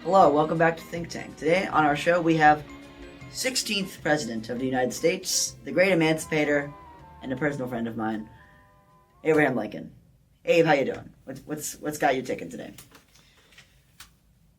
Hello, welcome back to Think Tank. Today on our show we have 16th President of the United States, the great emancipator, and a personal friend of mine, Abraham Lincoln. Abe, how you doing? What's got you ticking today?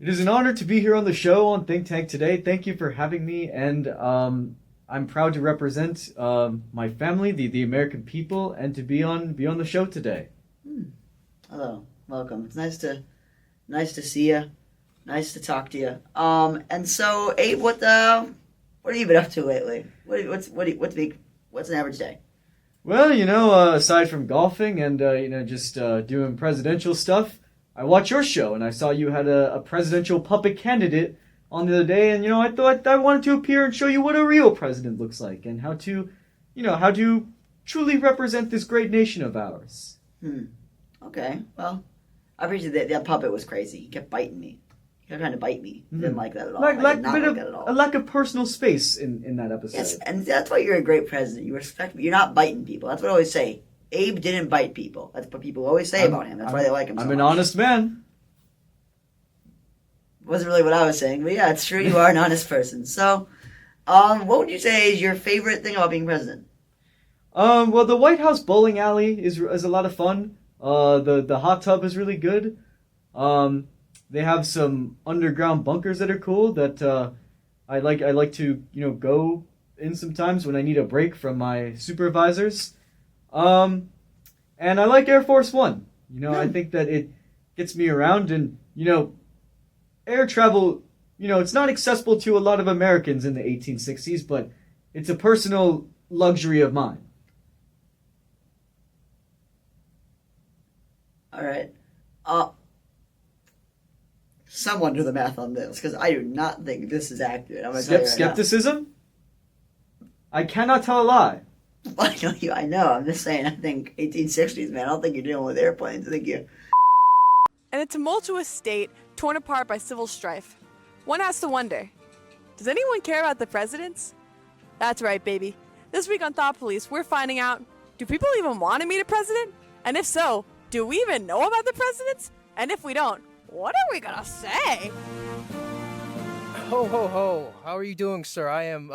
It is an honor to be here on the show on Think Tank today. Thank you for having me, and I'm proud to represent my family, the American people, and to be on the show today. Hello, welcome. It's nice to see you. Nice to talk to you. And so, Abe, what have you been up to lately? What's an average day? Well, aside from golfing and just doing presidential stuff, I watch your show, and I saw you had a presidential puppet candidate on the other day, and I thought I wanted to appear and show you what a real president looks like and how to truly represent this great nation of ours. Okay, well, I appreciate that puppet was crazy. He kept biting me. He kept trying to bite me. Didn't like that at all. A all. lack of personal space in that episode. Yes, and that's why you're a great president. You respect me. You're not biting people. That's what I always say. Abe didn't bite people. That's what people always say about him. That's why they like him so much. I'm an honest man. Wasn't really what I was saying, but yeah, it's true. You are an honest person. So, what would you say is your favorite thing about being president? Well, the White House bowling alley is a lot of fun. The hot tub is really good. They have some underground bunkers that are cool that I like to go in sometimes when I need a break from my supervisors. And I like Air Force One. I think that it gets me around, and air travel. It's not accessible to a lot of Americans in the 1860s, but it's a personal luxury of mine. All right. Someone do the math on this, because I do not think this is accurate. I'm going to tell you right Skepticism? I cannot tell a lie. I know. I'm just saying, I think 1860s, man. I don't think you're dealing with airplanes. I think you... In a tumultuous state, torn apart by civil strife, one has to wonder, does anyone care about the presidents? That's right, baby. This week on Thought Police, we're finding out, do people even want to meet a president? And if so, do we even know about the presidents? And if we don't, what are we gonna say? Ho, ho, ho. How are you doing, sir? I am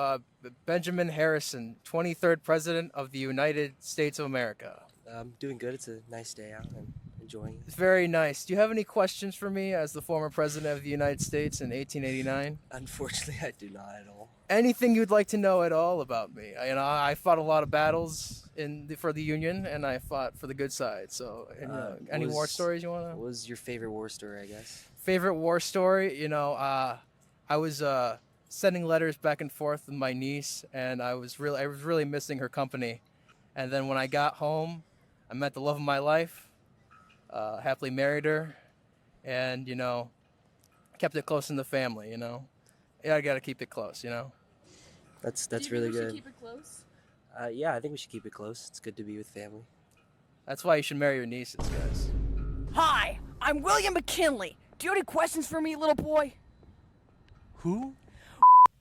Benjamin Harrison, 23rd President of the United States of America. I'm doing good. It's a nice day out. I'm enjoying it. It's very nice. Do you have any questions for me as the former President of the United States in 1889? Unfortunately, I do not at all. Anything you'd like to know at all about me? I fought a lot of battles for the Union, and I fought for the good side. So, any war stories you want to? What was your favorite war story, I guess? Favorite war story? I was sending letters back and forth with my niece, and I was really missing her company. And then when I got home, I met the love of my life, happily married her, and kept it close in the family. Yeah, I gotta keep it close. That's really good. Keep it close? Yeah, I think we should keep it close. It's good to be with family. That's why you should marry your nieces, guys. Hi, I'm William McKinley. Do you have any questions for me, little boy? Who?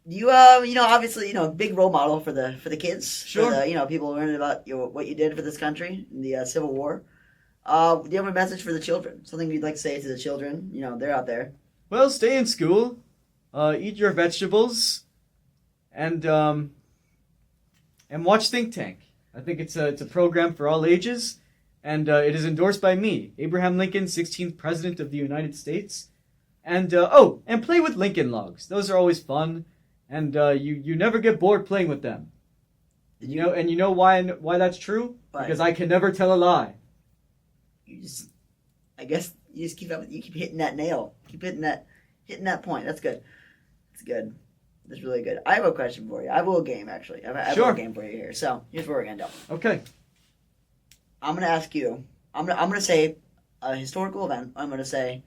You, obviously, big role model for the kids. Sure. For the, people learning about what you did for this country in the Civil War. Do you have a message for the children? Something you'd like to say to the children? They're out there. Well, stay in school, eat your vegetables, and watch Think Tank. I think it's a program for all ages, and it is endorsed by me, Abraham Lincoln, 16th President of the United States. And and play with Lincoln Logs. Those are always fun, and you never get bored playing with them. And you know why that's true? Why? Because I can never tell a lie. I guess you just keep hitting that nail. Keep hitting that point. That's good. That's good. That's really good. I have a question for you. I have a little game, actually. I have a little game for you here. So here's what we're gonna do. Okay. I'm gonna ask you. I'm gonna say a historical event. I'm gonna say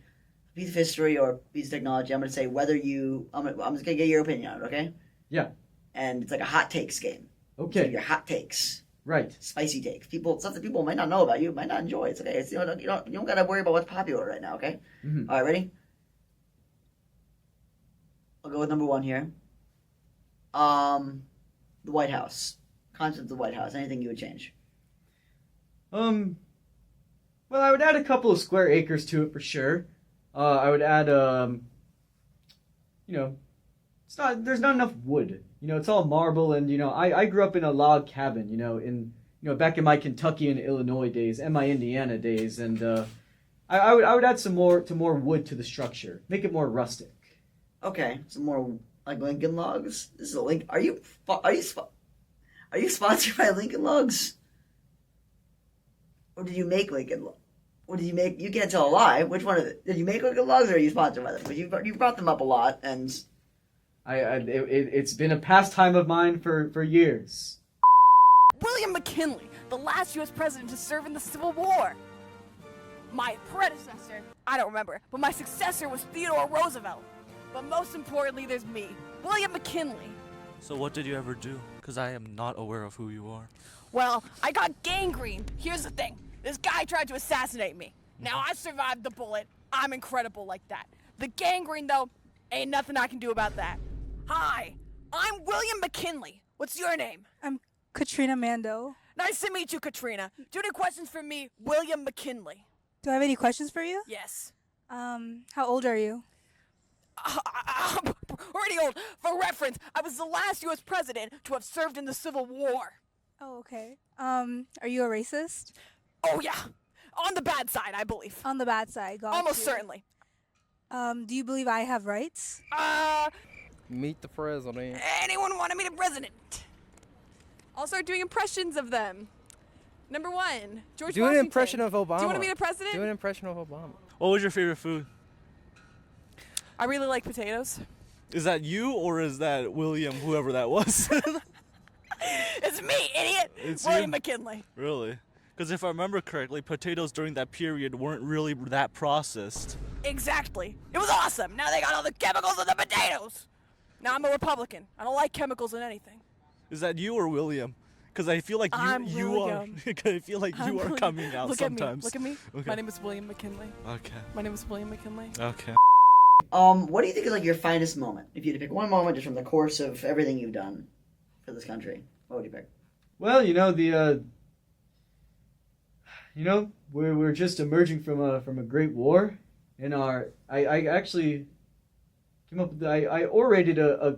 a piece of history or a piece of technology. I'm gonna say whether you. I'm just gonna get your opinion on it. Okay. Yeah. And it's like a hot takes game. Okay. So your hot takes. Right. Spicy takes. Stuff that people might not know about you, might not enjoy. It's okay. It's, you don't gotta worry about what's popular right now. Okay. Mm-hmm. All right. Ready? I'll go with number one here. The White House. Concept of the White House. Anything you would change? Well, I would add a couple of square acres to it for sure. I would add there's not enough wood. It's all marble, and I grew up in a log cabin, back in my Kentucky and Illinois days and my Indiana days, and I would add some more wood to the structure, make it more rustic. Okay, some more like Lincoln Logs. This is a link. Are you sponsored by Lincoln Logs? Or did you make Lincoln Logs? What did you make? You can't tell a lie. Which one of it? Did you make Lincoln Logs, or are you sponsored by them? Because you brought them up a lot, and it's been a pastime of mine for years. William McKinley, the last U.S. president to serve in the Civil War. My predecessor, I don't remember, but my successor was Theodore Roosevelt. But most importantly, there's me, William McKinley. So what did you ever do? Because I am not aware of who you are. Well, I got gangrene. Here's the thing. This guy tried to assassinate me. Now, I survived the bullet. I'm incredible like that. The gangrene, though, ain't nothing I can do about that. Hi, I'm William McKinley. What's your name? I'm Katrina Mando. Nice to meet you, Katrina. Do you have any questions for me, William McKinley? Do I have any questions for you? Yes. How old are you? I'm pretty old. For reference, I was the last U.S. president to have served in the Civil War. Oh, okay. Are you a racist? Oh, yeah. On the bad side, I believe. On the bad side, got Almost you. certainly. Do you believe I have rights? Meet the president. Anyone want to meet a president? I'll start doing impressions of them. Number one, George Do Washington. an impression of Obama. Do you want to meet a president? Do an impression of Obama. What was your favorite food? I really like potatoes. Is that you or is that William, whoever that was? It's me, idiot. It's William you? McKinley. Really? Because if I remember correctly, potatoes during that period weren't really that processed. Exactly. It was awesome. Now they got all the chemicals in the potatoes. Now I'm a Republican. I don't like chemicals in anything. Is that you or William? Because I feel like I'm you are. William. I feel like you are coming out Look sometimes. Look at me. Okay. My name is William McKinley. Okay. My name is William McKinley. Okay. what do you think is like your finest moment? If you had to pick one moment just from the course of everything you've done for this country, what would you pick? Well, we're just emerging from a great war. I actually came up with I orated a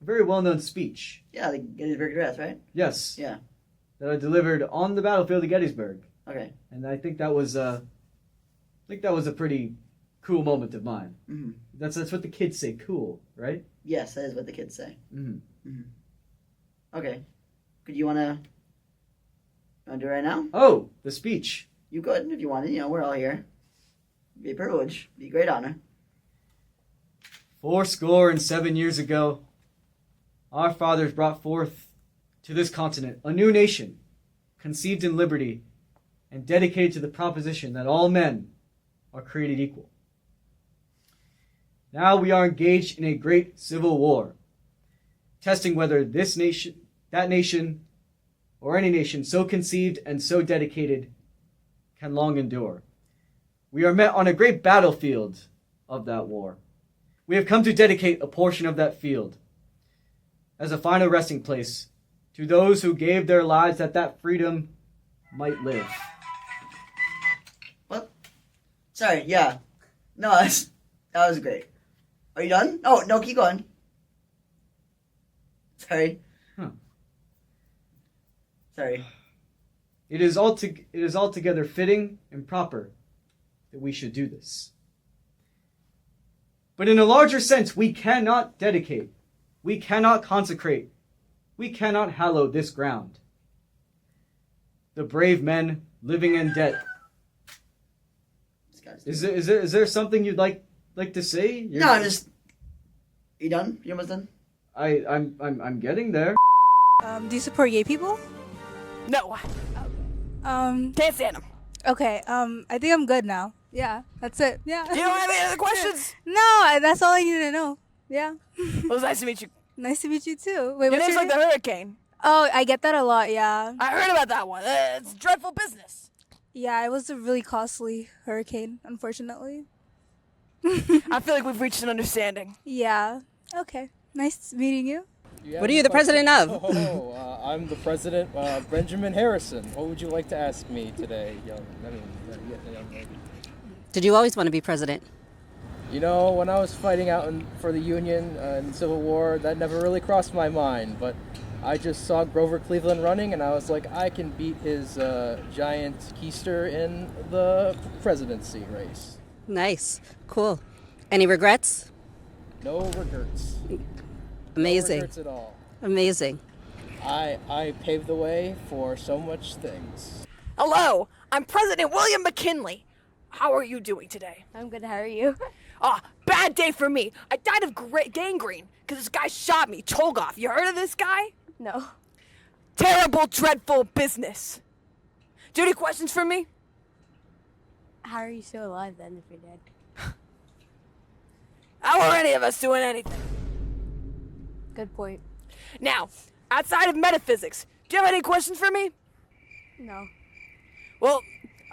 very well-known speech. Yeah, the Gettysburg Address, right? Yes. Yeah. That I delivered on the battlefield of Gettysburg, Okay. and I think that was a pretty cool moment of mine. Mm-hmm. That's what the kids say, cool, right? Yes, that is what the kids say. Mm-hmm. Okay. Could you want to do it right now? Oh, the speech. You could, if you wanted. We're all here. Be a privilege. Be a great honor. 77 years ago, our fathers brought forth to this continent a new nation, conceived in liberty, and dedicated to the proposition that all men are created equal. Now we are engaged in a great civil war, testing whether this nation, that nation, or any nation so conceived and so dedicated can long endure. We are met on a great battlefield of that war. We have come to dedicate a portion of that field as a final resting place to those who gave their lives that freedom might live. What? Sorry, yeah. No, that was great. Are you done? Oh, no, keep going. Sorry. Sorry. It is altogether fitting and proper that we should do this. But in a larger sense, we cannot dedicate, we cannot consecrate, we cannot hallow this ground. The brave men living in debt. Is there something you'd like to say? No, I'm just. Are you done? You almost done? I'm getting there. Do you support gay people? No. Can't stand them. Okay, I think I'm good now. Yeah, that's it. Yeah. You don't have any other questions? No, that's all I need to know. Yeah. It was nice to meet you. Nice to meet you too. Wait, Your what's name's your like the name? hurricane. Oh, I get that a lot, yeah. I heard about that one. It's dreadful business. Yeah, it was a really costly hurricane, unfortunately. I feel like we've reached an understanding. Yeah. Okay. Nice meeting you. What are you the president of? I'm the president, Benjamin Harrison. What would you like to ask me today, young lady? Did you always want to be president? You know, when I was fighting out for the Union in the Civil War, that never really crossed my mind. But I just saw Grover Cleveland running, and I was like, I can beat his giant keister in the presidency race. Nice. Cool. Any regrets? No regrets. Amazing. No regrets at all. Amazing. I paved the way for so much things. Hello, I'm President William McKinley. How are you doing today? I'm good. How are you? Bad day for me. I died of gangrene because this guy shot me. Cholgov, you heard of this guy? No. Terrible, dreadful business. Do you have any questions for me? How are you still alive then if you're dead? How are any of us doing anything? Good point. Now, outside of metaphysics, do you have any questions for me? No. Well,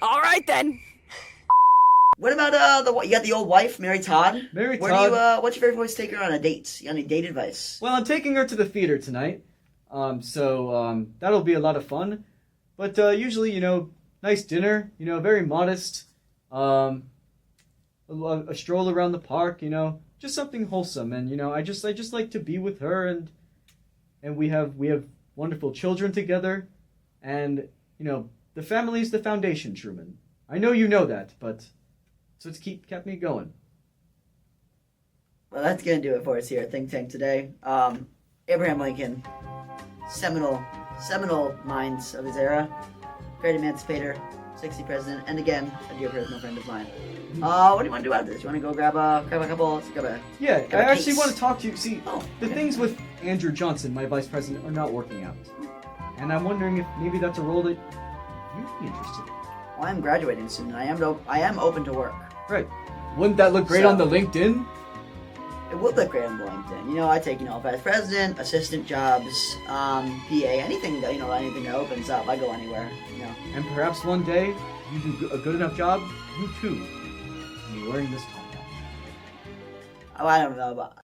all right then. What about you got the old wife, Mary Todd? Mary Where Todd. do you what's your favorite place to take her on a date? You got any date advice? Well, I'm taking her to the theater tonight, so that'll be a lot of fun. But usually, nice dinner, very modest. A stroll around the park, just something wholesome. And I just like to be with her, and we have wonderful children together, and the family's the foundation, Truman. I know you know that, but so it's kept me going. Well, that's gonna do it for us here at Think Tank today. Abraham Lincoln, seminal minds of his era, great emancipator, 60th president, and again, a dear personal friend of mine. What do you want to do after this? You want to go grab a couple? Let's grab a. Yeah, grab a I actually case. want to talk to you. See, the okay. things with Andrew Johnson, my vice president, are not working out, and I'm wondering if maybe that's a role that you'd be interested in. Well, I'm graduating soon. I am open to work. Right? Wouldn't that look great on the LinkedIn? It would look great on LinkedIn. I take vice president, assistant jobs, PA, anything that anything that opens up. I go anywhere. And perhaps one day you do a good enough job, you too, will be wearing this top hat. Oh, I don't know, but